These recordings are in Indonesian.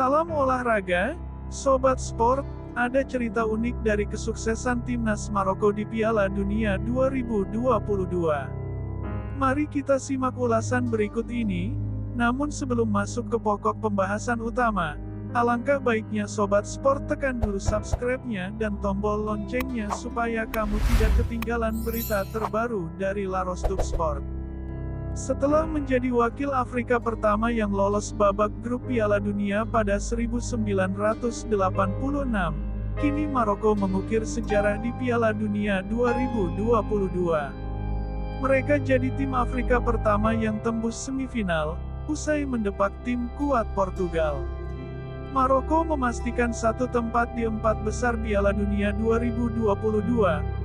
Salam olahraga, Sobat Sport, ada cerita unik dari kesuksesan timnas Maroko di Piala Dunia 2022. Mari kita simak ulasan berikut ini, namun sebelum masuk ke pokok pembahasan utama, alangkah baiknya Sobat Sport tekan dulu subscribe-nya dan tombol loncengnya supaya kamu tidak ketinggalan berita terbaru dari Larostub Sport. Setelah menjadi wakil Afrika pertama yang lolos babak grup Piala Dunia pada 1986, kini Maroko mengukir sejarah di Piala Dunia 2022. Mereka jadi tim Afrika pertama yang tembus semifinal, usai mendepak tim kuat Portugal. Maroko memastikan satu tempat di empat besar Piala Dunia 2022,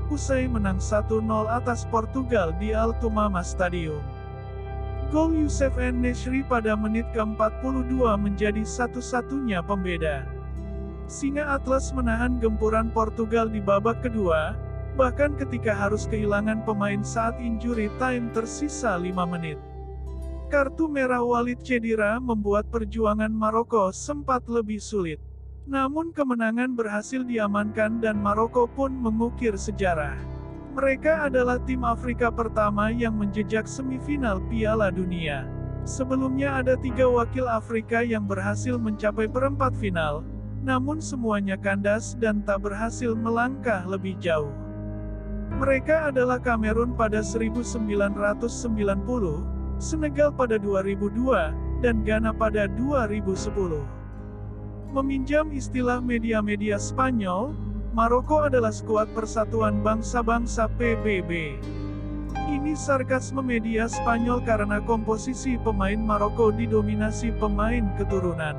usai menang 1-0 atas Portugal di Altumama Stadium. Gol Youssef En-Nesyri pada menit ke-42 menjadi satu-satunya pembeda. Singa Atlas menahan gempuran Portugal di babak kedua, bahkan ketika harus kehilangan pemain saat injury time tersisa 5 menit. Kartu merah Walid Chedira membuat perjuangan Maroko sempat lebih sulit. Namun kemenangan berhasil diamankan dan Maroko pun mengukir sejarah. Mereka adalah tim Afrika pertama yang menjejak semifinal Piala Dunia. Sebelumnya ada 3 wakil Afrika yang berhasil mencapai perempat final, namun semuanya kandas dan tak berhasil melangkah lebih jauh. Mereka adalah Kamerun pada 1990, Senegal pada 2002, dan Ghana pada 2010. Meminjam istilah media-media Spanyol, Maroko adalah skuad Persatuan Bangsa-Bangsa PBB. Ini sarkasme media Spanyol karena komposisi pemain Maroko didominasi pemain keturunan.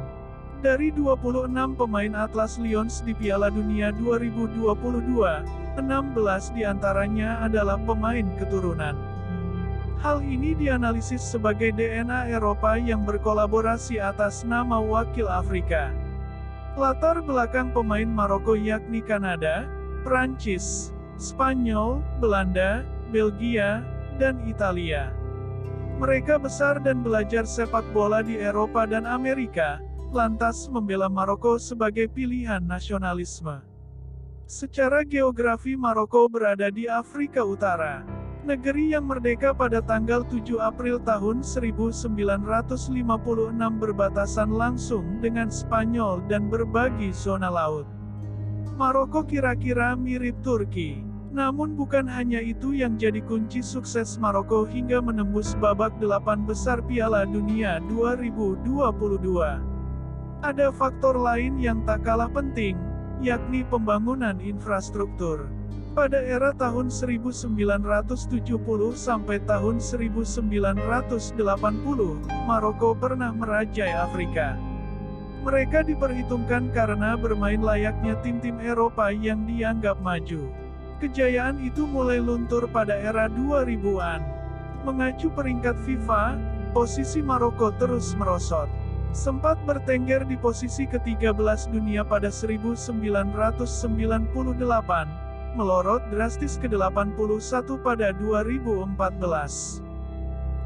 Dari 26 pemain Atlas Lions di Piala Dunia 2022, 16 diantaranya adalah pemain keturunan. Hal ini dianalisis sebagai DNA Eropa yang berkolaborasi atas nama wakil Afrika. Latar belakang pemain Maroko yakni Kanada, Prancis, Spanyol, Belanda, Belgia, dan Italia. Mereka besar dan belajar sepak bola di Eropa dan Amerika, lantas membela Maroko sebagai pilihan nasionalisme. Secara geografi Maroko berada di Afrika Utara. Negeri yang merdeka pada tanggal 7 April tahun 1956 berbatasan langsung dengan Spanyol dan berbagi zona laut. Maroko kira-kira mirip Turki. Namun bukan hanya itu yang jadi kunci sukses Maroko hingga menembus babak 8 besar Piala Dunia 2022. Ada faktor lain yang tak kalah penting, yakni pembangunan infrastruktur. Pada era tahun 1970 sampai tahun 1980, Maroko pernah merajai Afrika. Mereka diperhitungkan karena bermain layaknya tim-tim Eropa yang dianggap maju. Kejayaan itu mulai luntur pada era 2000-an. Mengacu peringkat FIFA, posisi Maroko terus merosot. Sempat bertengger di posisi ke-13 dunia pada 1998, melorot drastis ke 81 pada 2014.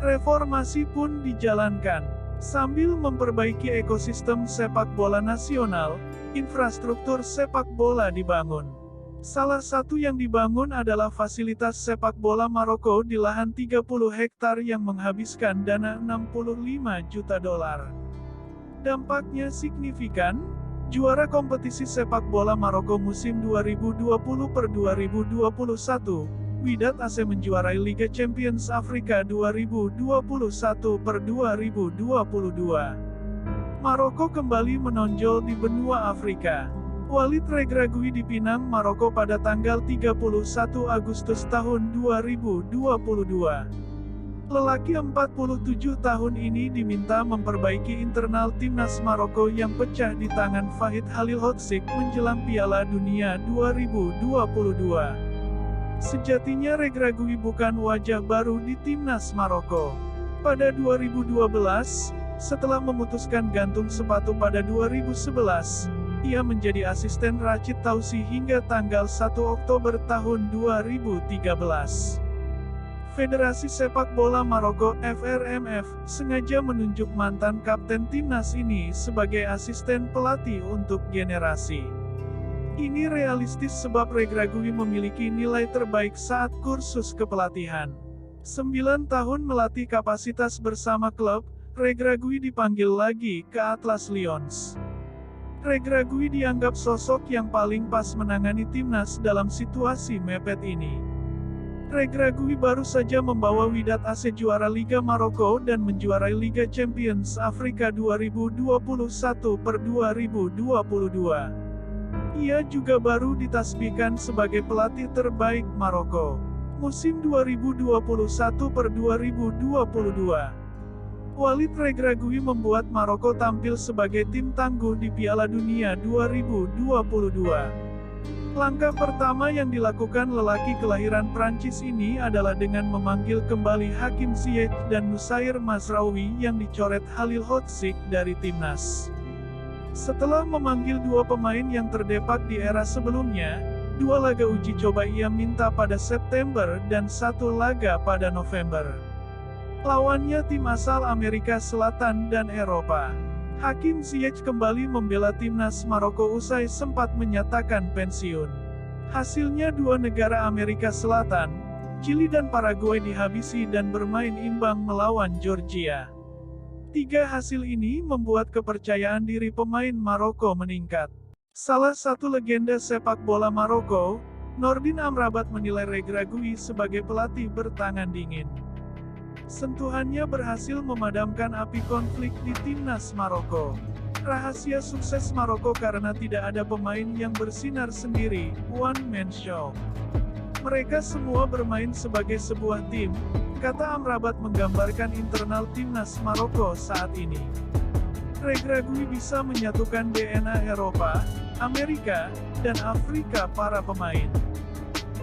Reformasi pun dijalankan. Sambil memperbaiki ekosistem sepak bola nasional, infrastruktur sepak bola dibangun. Salah satu yang dibangun adalah fasilitas sepak bola Maroko di lahan 30 hektar yang menghabiskan dana $65 juta. Dampaknya signifikan. Juara kompetisi sepak bola Maroko musim 2020-2021, Wydad AC menjuarai Liga Champions Afrika 2021-2022. Maroko kembali menonjol di benua Afrika. Walid Regragui dipinang Maroko pada tanggal 31 Agustus tahun 2022. Lelaki 47 tahun ini diminta memperbaiki internal timnas Maroko yang pecah di tangan Fahid Halilhodzic menjelang Piala Dunia 2022. Sejatinya Regragui bukan wajah baru di timnas Maroko. Pada 2012, setelah memutuskan gantung sepatu pada 2011, ia menjadi asisten Rachid Tausi hingga tanggal 1 Oktober tahun 2013. Federasi Sepak Bola Maroko (FRMF) sengaja menunjuk mantan kapten timnas ini sebagai asisten pelatih untuk generasi. Ini realistis sebab Regragui memiliki nilai terbaik saat kursus kepelatihan. 9 tahun melatih kapasitas bersama klub, Regragui dipanggil lagi ke Atlas Lions. Regragui dianggap sosok yang paling pas menangani timnas dalam situasi mepet ini. Regragui baru saja membawa Wydad AC juara Liga Maroko dan menjuarai Liga Champions Afrika 2021-2022. Ia juga baru ditasbihkan sebagai pelatih terbaik Maroko musim 2021-2022. Walid Regragui membuat Maroko tampil sebagai tim tangguh di Piala Dunia 2022. Langkah pertama yang dilakukan lelaki kelahiran Prancis ini adalah dengan memanggil kembali Hakim Ziyech dan Noussair Mazraoui yang dicoret Halilhodžić dari timnas. Setelah memanggil dua pemain yang terdepak di era sebelumnya, 2 laga uji coba ia minta pada September dan 1 laga pada November. Lawannya tim asal Amerika Selatan dan Eropa. Hakim Ziyech kembali membela timnas Maroko usai sempat menyatakan pensiun. Hasilnya 2 negara Amerika Selatan, Chili dan Paraguay dihabisi dan bermain imbang melawan Georgia. 3 hasil ini membuat kepercayaan diri pemain Maroko meningkat. Salah satu legenda sepak bola Maroko, Nordin Amrabat menilai Regragui sebagai pelatih bertangan dingin. Sentuhannya berhasil memadamkan api konflik di timnas Maroko. Rahasia sukses Maroko karena tidak ada pemain yang bersinar sendiri, one man show. Mereka semua bermain sebagai sebuah tim, kata Amrabat menggambarkan internal timnas Maroko saat ini. Regragui bisa menyatukan DNA Eropa, Amerika, dan Afrika para pemain.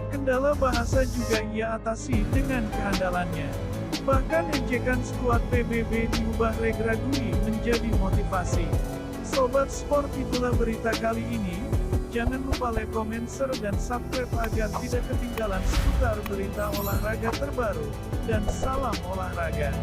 Kendala bahasa juga ia atasi dengan kehandalannya. Bahkan ejekan skuad PBB diubah Regragui menjadi motivasi. Sobat Sport, itulah berita kali ini. Jangan lupa like, comment, share, dan subscribe agar tidak ketinggalan seputar berita olahraga terbaru. Dan salam olahraga.